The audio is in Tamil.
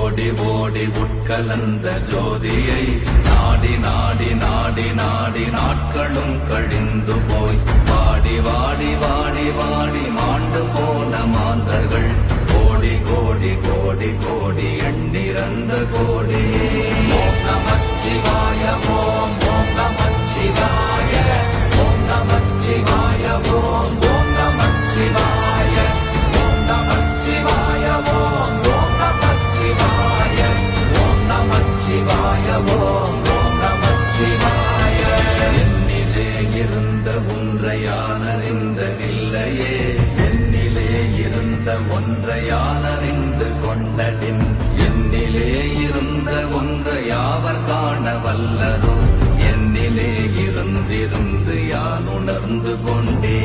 ஓடி ஓடி உட்கலந்த ஜோதியை நாடி நாடி நாடி நாடி நாட்களும் கழிந்து போய் வாடி வாடி வாடி வாடி மாண்டு போன மாந்தர்கள் கோடி கோடி கோடி கோடி எண்ணிறந்த கோடியே. ஓம் நமச்சிவாய ஓம் ஓம் நமச்சிவாய ஓம் நமச்சிவாய ஓம் ஓம் நமச்சிவாய ஓம் நமச்சிவாய ஓம் ஓம் நமச்சிவாய ஓம் நமச்சிவாய ஓம் ஓம் நமச்சிவாய. என்னிலே இருந்த ஒன்றை யான் அறிந்ததில்லையே, என்னிலே இருந்த ஒன்றை யான் அறிந்து கொண்டடின், என்னிலே இருந்த ஒன்றை யாவர் காண வல்லரோ, என்னிலே இருந்திருந்து யான் உணர்ந்து கொண்டே.